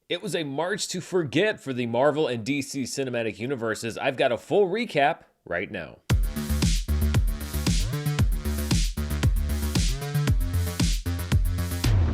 It was a March to forget for the Marvel and DC cinematic universes. I've got a full recap right now.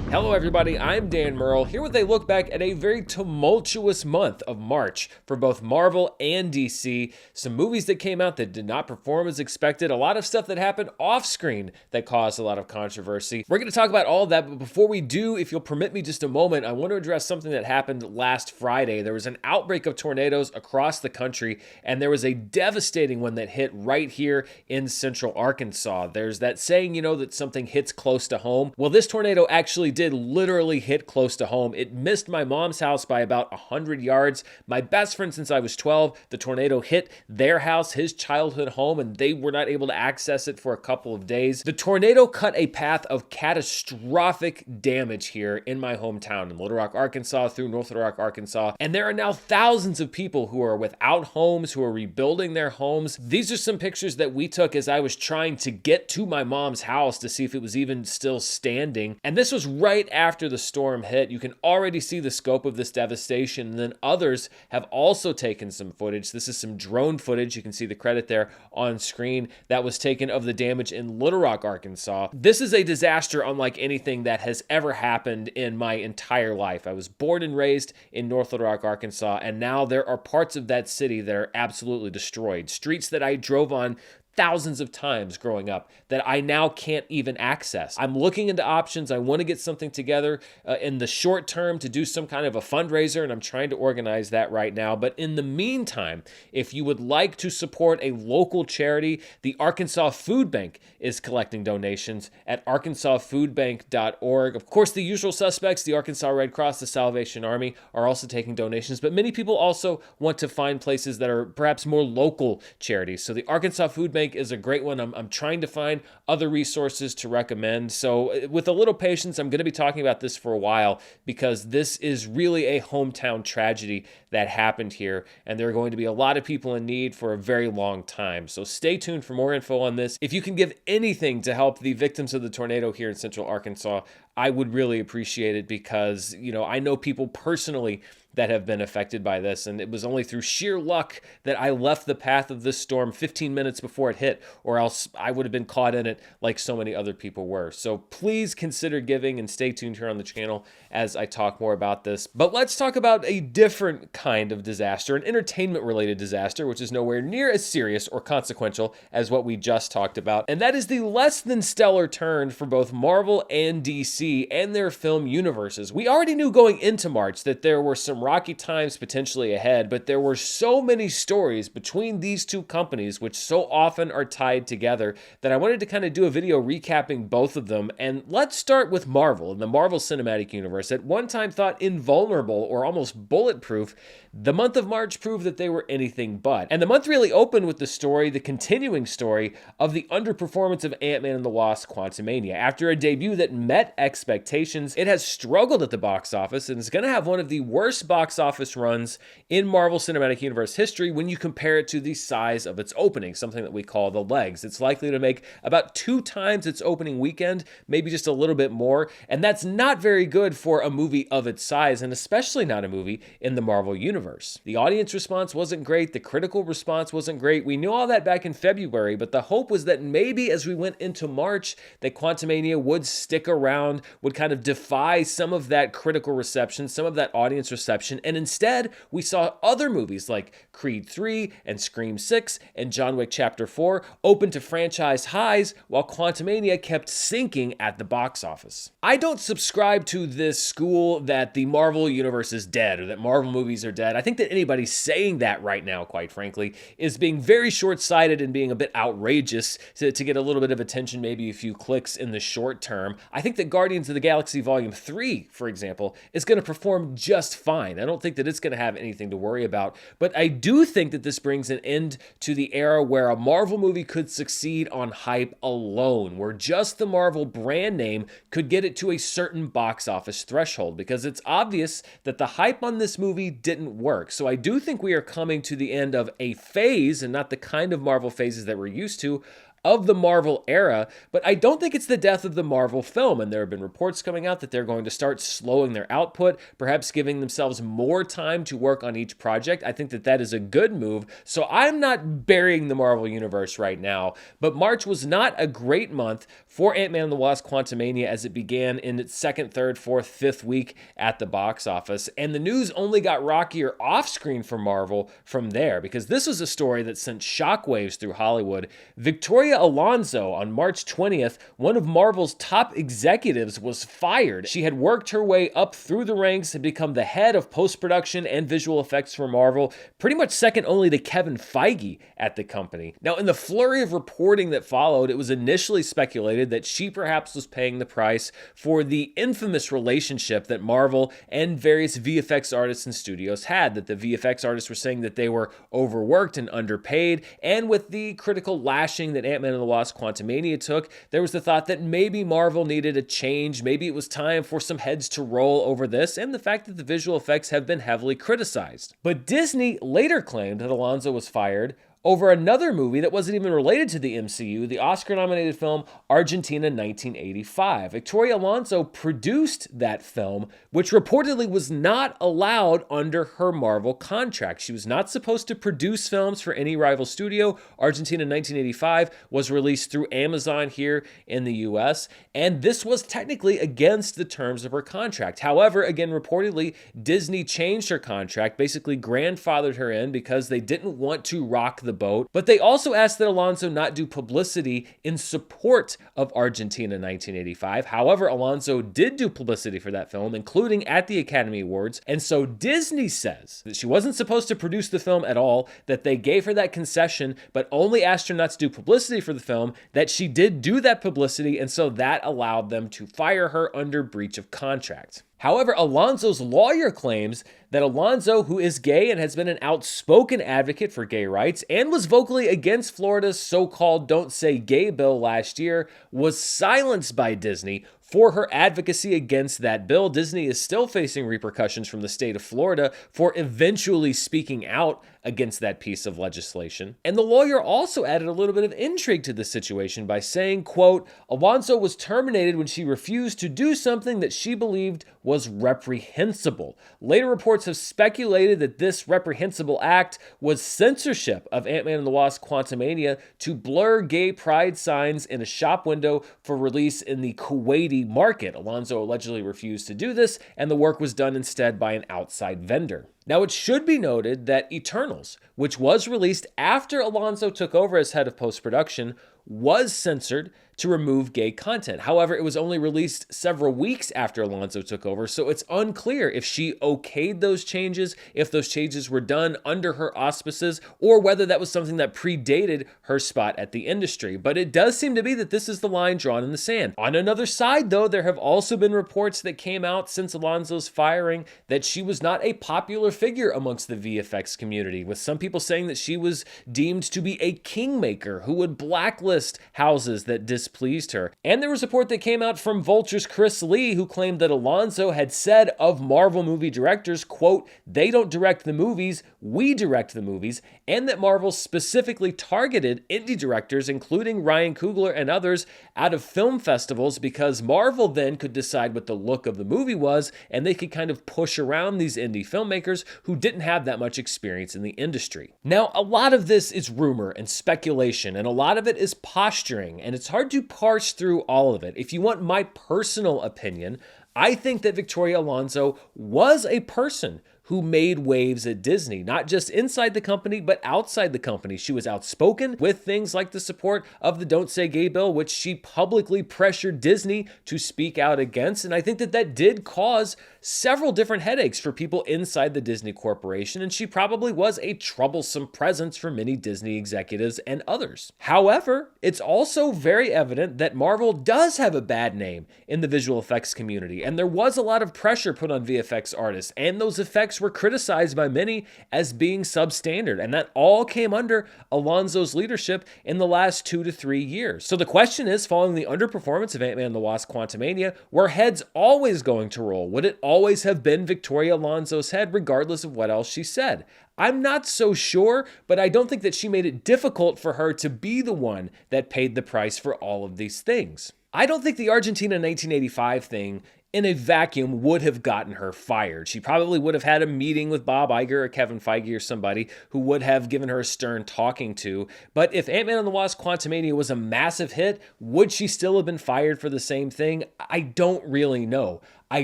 Hello everybody, I'm Dan Murrell, here with a look back at a very tumultuous month of March for both Marvel and DC. Some movies that came out that did not perform as expected, a lot of stuff that happened off screen that caused a lot of controversy. We're going to talk about all of that, but before we do, if you'll permit me just a moment, I want to address something that happened last Friday. There was an outbreak of tornadoes across the country, and there was a devastating one that hit right here in central Arkansas. There's that saying, that something hits close to home. Well, this tornado actually did literally hit close to home. It missed my mom's house by about 100 yards. My best friend since I was 12, the tornado hit their house, his childhood home, and they were not able to access it for a couple of days. The tornado cut a path of catastrophic damage here in my hometown in Little Rock, Arkansas through North Little Rock, Arkansas. And there are now thousands of people who are without homes, who are rebuilding their homes. These are some pictures that we took as I was trying to get to my mom's house to see if it was even still standing. And this was right after the storm hit. You can already see the scope of this devastation, and then others have also taken some footage. This is some drone footage. You can see the credit there on screen that was taken of the damage in Little Rock, Arkansas. This is a disaster unlike anything that has ever happened in my entire life. I was born and raised in North Little Rock, Arkansas, and now there are parts of that city that are absolutely destroyed. Streets that I drove on thousands of times growing up that I now can't even access. I'm looking into options. I want to get something together in the short term to do some kind of a fundraiser, and I'm trying to organize that right now. But in the meantime, if you would like to support a local charity, the Arkansas Food Bank is collecting donations at arkansasfoodbank.org. Of course, the usual suspects, the Arkansas Red Cross, the Salvation Army, are also taking donations, but many people also want to find places that are perhaps more local charities. So the Arkansas Food Bank is a great one. I'm trying to find other resources to recommend. So with a little patience, I'm going to be talking about this for a while because this is really a hometown tragedy that happened here, and there are going to be a lot of people in need for a very long time. So stay tuned for more info on this. If you can give anything to help the victims of the tornado here in central Arkansas, I would really appreciate it because, I know people personally that have been affected by this, and it was only through sheer luck that I left the path of this storm 15 minutes before it hit, or else I would have been caught in it like so many other people were. So please consider giving and stay tuned here on the channel as I talk more about this. But let's talk about a different kind of disaster, an entertainment-related disaster, which is nowhere near as serious or consequential as what we just talked about, and that is the less than stellar turn for both Marvel and DC and their film universes. We already knew going into March that there were some rocky times potentially ahead, but there were so many stories between these two companies, which so often are tied together, that I wanted to kind of do a video recapping both of them. And let's start with Marvel and the Marvel Cinematic Universe. At one time thought invulnerable or almost bulletproof, the month of March proved that they were anything but. And the month really opened with the continuing story of the underperformance of Ant-Man and the Wasp: Quantumania. After a debut that met expectations, it has struggled at the box office and is going to have one of the worst box office runs in Marvel Cinematic Universe history when you compare it to the size of its opening, something that we call the legs. It's likely to make about 2 times its opening weekend, maybe just a little bit more, and that's not very good for a movie of its size, and especially not a movie in the Marvel Universe. The audience response wasn't great, the critical response wasn't great. We knew all that back in February, but the hope was that maybe as we went into March, that Quantumania would stick around, would kind of defy some of that critical reception, some of that audience reception, and instead we saw other movies like Creed 3 and Scream 6 and John Wick Chapter 4 open to franchise highs while Quantumania kept sinking at the box office. I don't subscribe to this school that the Marvel Universe is dead or that Marvel movies are dead. I think that anybody saying that right now, quite frankly, is being very short-sighted and being a bit outrageous to get a little bit of attention, maybe a few clicks in the short term. I think that Guardians of the Galaxy Volume 3, for example, is going to perform just fine. I don't think that it's going to have anything to worry about, but I do think that this brings an end to the era where a Marvel movie could succeed on hype alone, where just the Marvel brand name could get it to a certain box office threshold, because it's obvious that the hype on this movie didn't work. So I do think we are coming to the end of a phase, and not the kind of Marvel phases that we're used to, of the Marvel era, but I don't think it's the death of the Marvel film, and there have been reports coming out that they're going to start slowing their output, perhaps giving themselves more time to work on each project. I think that that is a good move, so I'm not burying the Marvel Universe right now, but March was not a great month for Ant-Man and the Wasp: Quantumania as it began in its second, third, fourth, fifth week at the box office, and the news only got rockier off-screen for Marvel from there, because this was a story that sent shockwaves through Hollywood. Victoria Alonso, on March 20th, one of Marvel's top executives, was fired. She had worked her way up through the ranks and become the head of post-production and visual effects for Marvel, pretty much second only to Kevin Feige at the company. Now, in the flurry of reporting that followed, it was initially speculated that she perhaps was paying the price for the infamous relationship that Marvel and various VFX artists and studios had, that the VFX artists were saying that they were overworked and underpaid, and with the critical lashing that Ant-Man and the Wasp: Quantumania took, there was the thought that maybe Marvel needed a change, maybe it was time for some heads to roll over this, and the fact that the visual effects have been heavily criticized. But Disney later claimed that Alonso was fired over another movie that wasn't even related to the MCU, the Oscar-nominated film Argentina 1985. Victoria Alonso produced that film, which reportedly was not allowed under her Marvel contract. She was not supposed to produce films for any rival studio. Argentina 1985 was released through Amazon here in the US, and this was technically against the terms of her contract. However, again, reportedly, Disney changed her contract, basically grandfathered her in because they didn't want to rock the boat, but they also asked that Alonso not do publicity in support of Argentina 1985. However, Alonso did do publicity for that film, including at the Academy Awards, and so Disney says that she wasn't supposed to produce the film at all, that they gave her that concession, but only asked her not to do publicity for the film, that she did do that publicity, and so that allowed them to fire her under breach of contract. However, Alonso's lawyer claims that Alonso, who is gay and has been an outspoken advocate for gay rights and was vocally against Florida's so-called Don't Say Gay bill last year, was silenced by Disney for her advocacy against that bill. Disney is still facing repercussions from the state of Florida for eventually speaking out against that piece of legislation. And the lawyer also added a little bit of intrigue to the situation by saying, quote, Alonso was terminated when she refused to do something that she believed was reprehensible. Later reports have speculated that this reprehensible act was censorship of Ant-Man and the Wasp: Quantumania to blur gay pride signs in a shop window for release in the Kuwaiti market. Alonso allegedly refused to do this, and the work was done instead by an outside vendor. Now, it should be noted that Eternals, which was released after Alonso took over as head of post-production, was censored to remove gay content. However, it was only released several weeks after Alonso took over, so it's unclear if she okayed those changes, if those changes were done under her auspices, or whether that was something that predated her spot at the industry. But it does seem to be that this is the line drawn in the sand. On another side, though, there have also been reports that came out since Alonso's firing that she was not a popular figure amongst the VFX community, with some people saying that she was deemed to be a kingmaker who would blacklist houses that displeased her. And there was a report that came out from Vulture's Chris Lee, who claimed that Alonso had said of Marvel movie directors, quote, they don't direct the movies, we direct the movies, and that Marvel specifically targeted indie directors, including Ryan Coogler and others, out of film festivals because Marvel then could decide what the look of the movie was, and they could kind of push around these indie filmmakers who didn't have that much experience in the industry. Now, a lot of this is rumor and speculation, and a lot of it is posturing, and it's hard to parse through all of it. If you want my personal opinion, I think that Victoria Alonso was a person who made waves at Disney, not just inside the company, but outside the company. She was outspoken with things like the support of the Don't Say Gay bill, which she publicly pressured Disney to speak out against. And I think that that did cause several different headaches for people inside the Disney Corporation, and she probably was a troublesome presence for many Disney executives and others. However, it's also very evident that Marvel does have a bad name in the visual effects community, and there was a lot of pressure put on VFX artists, and those effects specs were criticized by many as being substandard, and that all came under Alonso's leadership in the last 2 to 3 years. So the question is, following the underperformance of Ant-Man and the Wasp: Quantumania, were heads always going to roll? Would it always have been Victoria Alonso's head, regardless of what else she said? I'm not so sure, but I don't think that she made it difficult for her to be the one that paid the price for all of these things. I don't think the Argentina 1985 thing in a vacuum would have gotten her fired. She probably would have had a meeting with Bob Iger or Kevin Feige or somebody who would have given her a stern talking to. But if Ant-Man and the Wasp: Quantumania was a massive hit, would she still have been fired for the same thing? I don't really know. I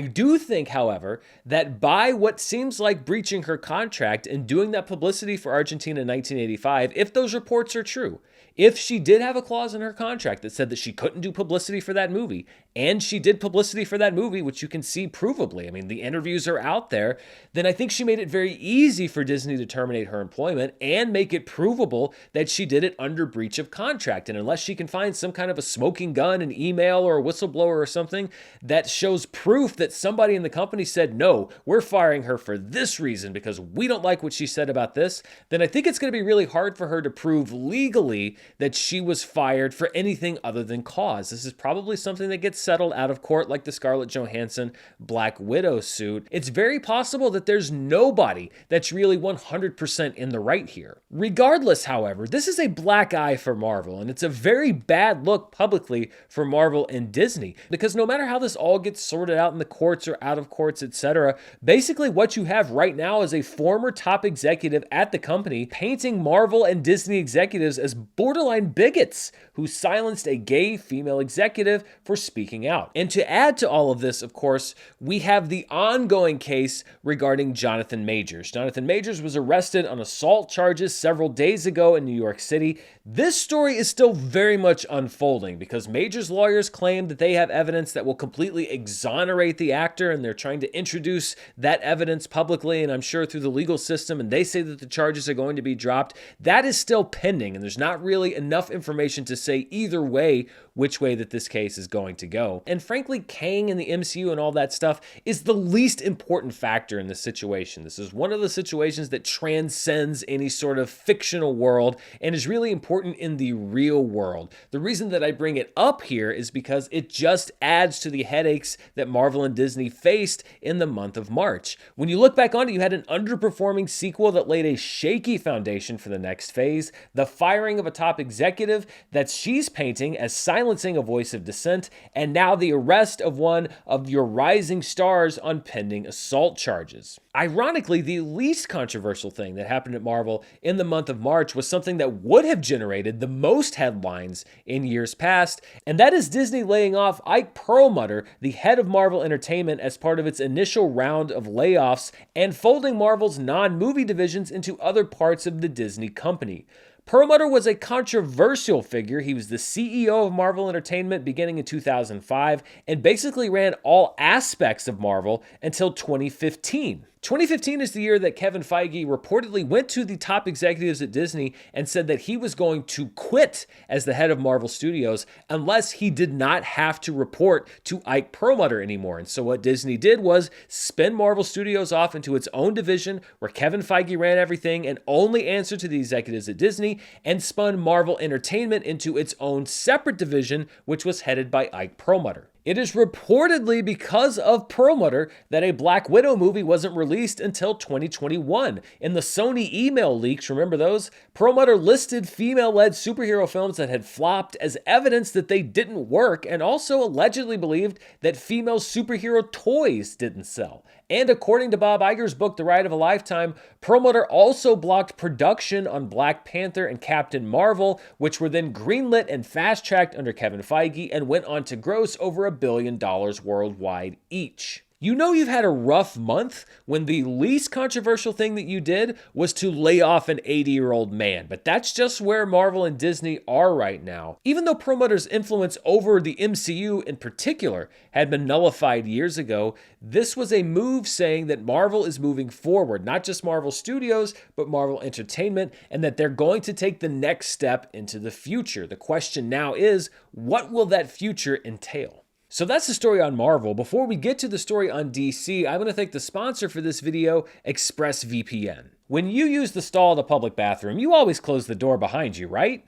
do think, however, that by what seems like breaching her contract and doing that publicity for Argentina in 1985, if those reports are true, if she did have a clause in her contract that said that she couldn't do publicity for that movie, and she did publicity for that movie, which you can see provably, I mean, the interviews are out there, then I think she made it very easy for Disney to terminate her employment and make it provable that she did it under breach of contract. And unless she can find some kind of a smoking gun, an email, or a whistleblower or something that shows proof that somebody in the company said, no, we're firing her for this reason because we don't like what she said about this, then I think it's going to be really hard for her to prove legally that she was fired for anything other than cause. This is probably something that gets settled out of court, like the Scarlett Johansson Black Widow suit. It's very possible that there's nobody that's really 100% in the right here. Regardless, however, this is a black eye for Marvel, and it's a very bad look publicly for Marvel and Disney, because no matter how this all gets sorted out in the courts or out of courts, etc., basically what you have right now is a former top executive at the company painting Marvel and Disney executives as borderline bigots who silenced a gay female executive for speaking out. And to add to all of this, of course, we have the ongoing case regarding Jonathan Majors. Jonathan Majors was arrested on assault charges several days ago in New York City. This story is still very much unfolding because Majors' lawyers claim that they have evidence that will completely exonerate the actor, and they're trying to introduce that evidence publicly, and I'm sure through the legal system, and they say that the charges are going to be dropped. That is still pending, and there's not really enough information to say either way which way that this case is going to go. And frankly, Kang and the MCU and all that stuff is the least important factor in this situation. This is one of the situations that transcends any sort of fictional world and is really important in the real world. The reason that I bring it up here is because it just adds to the headaches that Marvel and Disney faced in the month of March. When you look back on it, you had an underperforming sequel that laid a shaky foundation for the next phase, the firing of a top executive that she's painting as silencing a voice of dissent, and now the arrest of one of your rising stars on pending assault charges. Ironically, the least controversial thing that happened at Marvel in the month of March was something that would have generated the most headlines in years past, and that is Disney laying off Ike Perlmutter, the head of Marvel Entertainment, as part of its initial round of layoffs and folding Marvel's non-movie divisions into other parts of the Disney company. Perlmutter was a controversial figure. He was the CEO of Marvel Entertainment beginning in 2005 and basically ran all aspects of Marvel until 2015. 2015 is the year that Kevin Feige reportedly went to the top executives at Disney and said that he was going to quit as the head of Marvel Studios unless he did not have to report to Ike Perlmutter anymore. And so what Disney did was spin Marvel Studios off into its own division where Kevin Feige ran everything and only answered to the executives at Disney, and spun Marvel Entertainment into its own separate division, which was headed by Ike Perlmutter. It is reportedly because of Perlmutter that a Black Widow movie wasn't released until 2021. In the Sony email leaks, remember those? Perlmutter listed female-led superhero films that had flopped as evidence that they didn't work, and also allegedly believed that female superhero toys didn't sell. And according to Bob Iger's book, The Ride of a Lifetime, Perlmutter also blocked production on Black Panther and Captain Marvel, which were then greenlit and fast-tracked under Kevin Feige and went on to gross over $1 billion worldwide each. You know you've had a rough month when the least controversial thing that you did was to lay off an 80-year-old man, but that's just where Marvel and Disney are right now. Even though Perlmutter's influence over the MCU in particular had been nullified years ago, this was a move saying that Marvel is moving forward, not just Marvel Studios, but Marvel Entertainment, and that they're going to take the next step into the future. The question now is, what will that future entail? So that's the story on Marvel. Before we get to the story on DC, I want to thank the sponsor for this video, ExpressVPN. When you use the stall at a public bathroom, you always close the door behind you, right?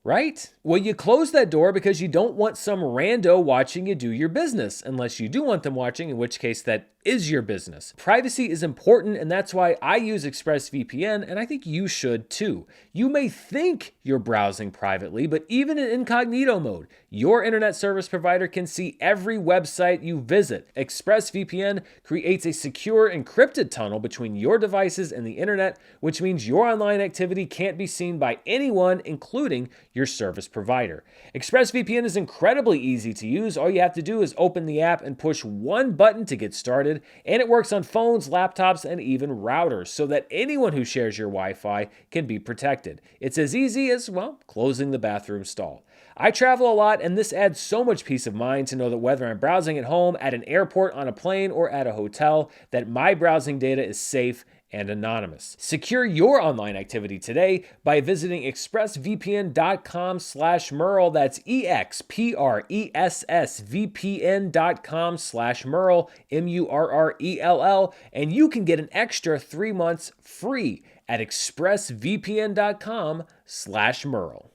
Right? Well, you close that door because you don't want some rando watching you do your business, unless you do want them watching, in which case that is your business. Privacy is important, and that's why I use ExpressVPN, and I think you should too. You may think you're browsing privately, but even in incognito mode, your internet service provider can see every website you visit. ExpressVPN creates a secure encrypted tunnel between your devices and the internet, which means your online activity can't be seen by anyone, including your service provider. ExpressVPN is incredibly easy to use. All you have to do is open the app and push one button to get started. And it works on phones, laptops, and even routers so that anyone who shares your Wi-Fi can be protected. It's as easy as, well, closing the bathroom stall. I travel a lot, and this adds so much peace of mind to know that whether I'm browsing at home, at an airport, on a plane, or at a hotel, that my browsing data is safe and anonymous. Secure your online activity today by visiting expressvpn.com/Murrell. That's expressvpn.com/Murrell, Murrell, and you can get an extra 3 months free at expressvpn.com/Murrell.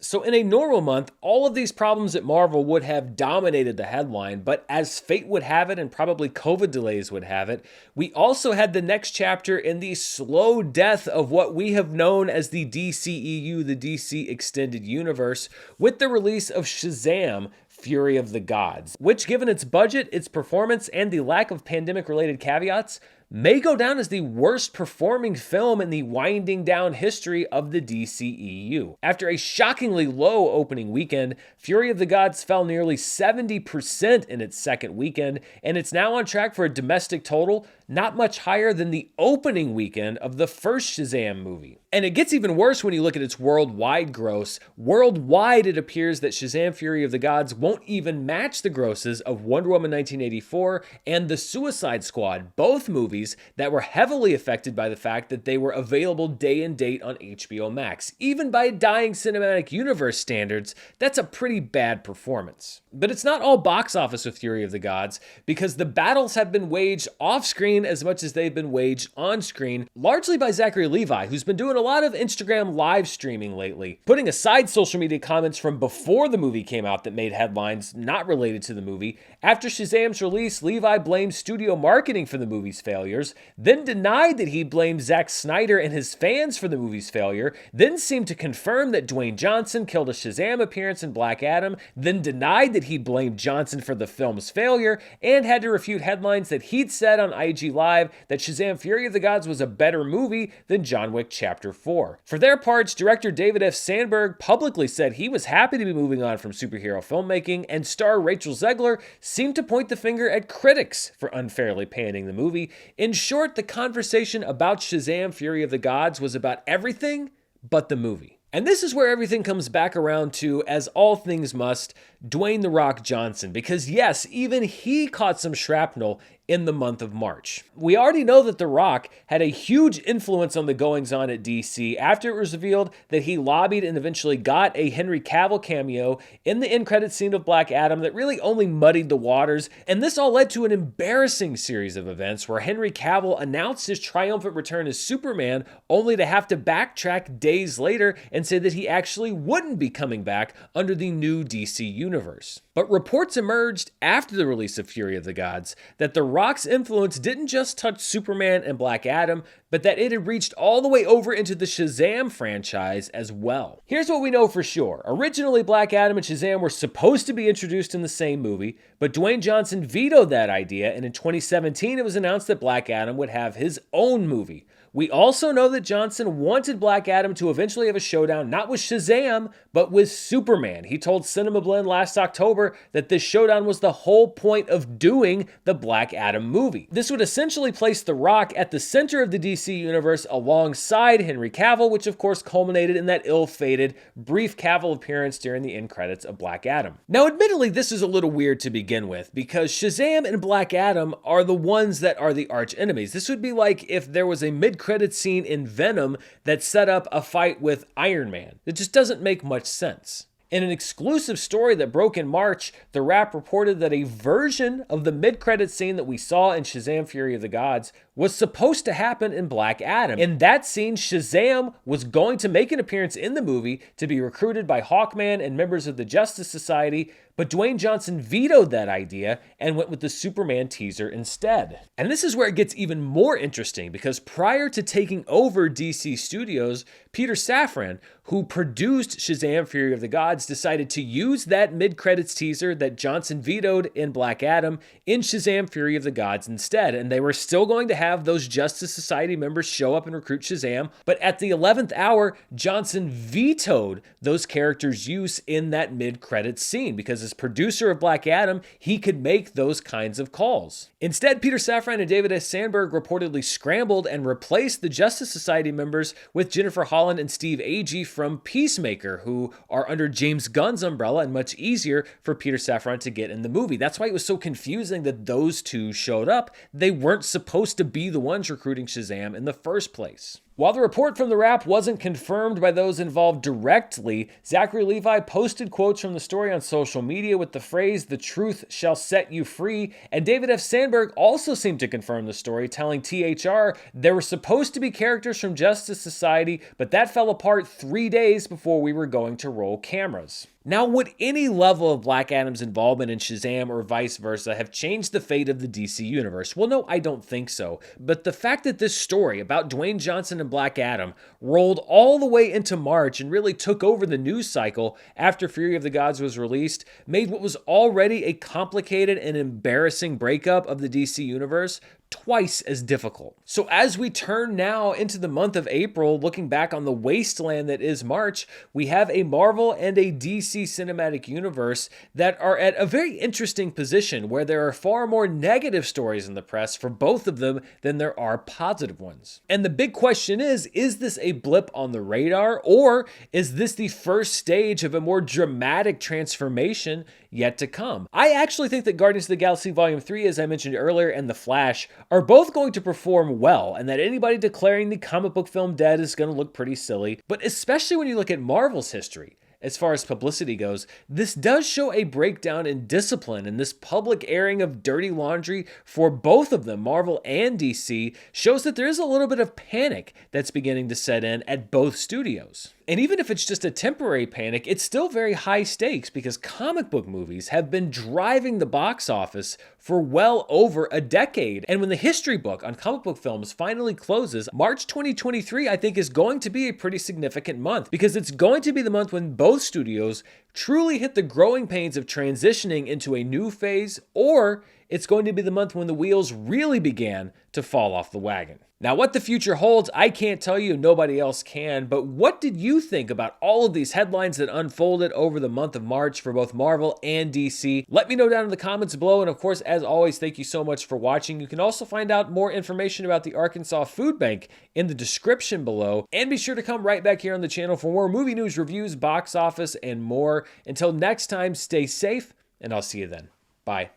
So in a normal month, all of these problems at Marvel would have dominated the headline, but as fate would have it and probably COVID delays would have it, we also had the next chapter in the slow death of what we have known as the DCEU, the DC Extended Universe, with the release of Shazam, Fury of the Gods, which, given its budget, its performance, and the lack of pandemic-related caveats, may go down as the worst performing film in the winding down history of the DCEU. After a shockingly low opening weekend, Fury of the Gods fell nearly 70% in its second weekend, and it's now on track for a domestic total not much higher than the opening weekend of the first Shazam movie. And it gets even worse when you look at its worldwide gross. Worldwide, it appears that Shazam Fury of the Gods won't even match the grosses of Wonder Woman 1984 and The Suicide Squad, both movies that were heavily affected by the fact that they were available day and date on HBO Max. Even by dying cinematic universe standards, that's a pretty bad performance. But it's not all box office with Fury of the Gods, because the battles have been waged off-screen as much as they've been waged on-screen, largely by Zachary Levi, who's been doing a lot of Instagram live streaming lately. Putting aside social media comments from before the movie came out that made headlines not related to the movie, after Shazam's release, Levi blamed studio marketing for the movie's failures, then denied that he blamed Zack Snyder and his fans for the movie's failure, then seemed to confirm that Dwayne Johnson killed a Shazam appearance in Black Adam, then denied that he blamed Johnson for the film's failure, and had to refute headlines that he'd said on IG Live that Shazam Fury of the Gods was a better movie than John Wick Chapter 4. For their parts, director David F. Sandberg publicly said he was happy to be moving on from superhero filmmaking, and star Rachel Zegler seemed to point the finger at critics for unfairly panning the movie. In short, the conversation about Shazam Fury of the Gods was about everything but the movie. And this is where everything comes back around to, as all things must, Dwayne "The Rock" Johnson, because yes, even he caught some shrapnel in the month of March. We already know that The Rock had a huge influence on the goings-on at DC after it was revealed that he lobbied and eventually got a Henry Cavill cameo in the end-credits scene of Black Adam that really only muddied the waters, and this all led to an embarrassing series of events where Henry Cavill announced his triumphant return as Superman, only to have to backtrack days later and say that he actually wouldn't be coming back under the new DC universe. But reports emerged after the release of Fury of the Gods that The Rock's influence didn't just touch Superman and Black Adam, but that it had reached all the way over into the Shazam franchise as well. Here's what we know for sure. Originally, Black Adam and Shazam were supposed to be introduced in the same movie, but Dwayne Johnson vetoed that idea, and in 2017 it was announced that Black Adam would have his own movie. We also know that Johnson wanted Black Adam to eventually have a showdown not with Shazam, but with Superman. He told Cinema Blend last October that this showdown was the whole point of doing the Black Adam movie. This would essentially place The Rock at the center of the DC universe alongside Henry Cavill, which of course culminated in that ill-fated brief Cavill appearance during the end credits of Black Adam. Now, admittedly, this is a little weird to begin with, because Shazam and Black Adam are the ones that are the arch enemies. This would be like if there was a mid-credit scene in Venom that set up a fight with Iron Man. It just doesn't make much sense. In an exclusive story that broke in March, The Wrap reported that a version of the mid-credits scene that we saw in Shazam: Fury of the Gods was supposed to happen in Black Adam. In that scene, Shazam was going to make an appearance in the movie to be recruited by Hawkman and members of the Justice Society, but Dwayne Johnson vetoed that idea and went with the Superman teaser instead. And this is where it gets even more interesting, because prior to taking over DC Studios, Peter Safran, who produced Shazam: Fury of the Gods, decided to use that mid-credits teaser that Johnson vetoed in Black Adam in Shazam: Fury of the Gods instead. And they were still going to have those Justice Society members show up and recruit Shazam, but at the 11th hour, Johnson vetoed those characters' use in that mid-credits scene, because as producer of Black Adam, he could make those kinds of calls. Instead, Peter Safran and David S. Sandberg reportedly scrambled and replaced the Justice Society members with Jennifer Holland and Steve Agee from Peacemaker, who are under James Gunn's umbrella and much easier for Peter Safran to get in the movie. That's why it was so confusing that those two showed up. They weren't supposed to be the ones recruiting Shazam in the first place. While the report from The Wrap wasn't confirmed by those involved directly, Zachary Levi posted quotes from the story on social media with the phrase, "The truth shall set you free," and David F. Sandberg also seemed to confirm the story, telling THR there were supposed to be characters from Justice Society, but that fell apart 3 days before we were going to roll cameras. Now, would any level of Black Adam's involvement in Shazam or vice versa have changed the fate of the DC universe? Well, no, I don't think so. But the fact that this story about Dwayne Johnson and Black Adam rolled all the way into March and really took over the news cycle after Fury of the Gods was released made what was already a complicated and embarrassing breakup of the DC universe twice as difficult. So as we turn now into the month of April, looking back on the wasteland that is March, we have a Marvel and a DC cinematic universe that are at a very interesting position, where there are far more negative stories in the press for both of them than there are positive ones. And the big question is this a blip on the radar, or is this the first stage of a more dramatic transformation yet to come? I actually think that Guardians of the Galaxy Volume 3, as I mentioned earlier, and The Flash are both going to perform well, and that anybody declaring the comic book film dead is going to look pretty silly. But especially when you look at Marvel's history, as far as publicity goes, this does show a breakdown in discipline, and this public airing of dirty laundry for both of them, Marvel and DC, shows that there is a little bit of panic that's beginning to set in at both studios. And even if it's just a temporary panic, it's still very high stakes, because comic book movies have been driving the box office for well over a decade. And when the history book on comic book films finally closes, March 2023, I think, is going to be a pretty significant month, because it's going to be the month when both studios truly hit the growing pains of transitioning into a new phase, or it's going to be the month when the wheels really began to fall off the wagon. Now, what the future holds, I can't tell you, nobody else can, but what did you think about all of these headlines that unfolded over the month of March for both Marvel and DC? Let me know down in the comments below, and of course, as always, thank you so much for watching. You can also find out more information about the Arkansas Food Bank in the description below, and be sure to come right back here on the channel for more movie news, reviews, box office, and more. Until next time, stay safe, and I'll see you then. Bye.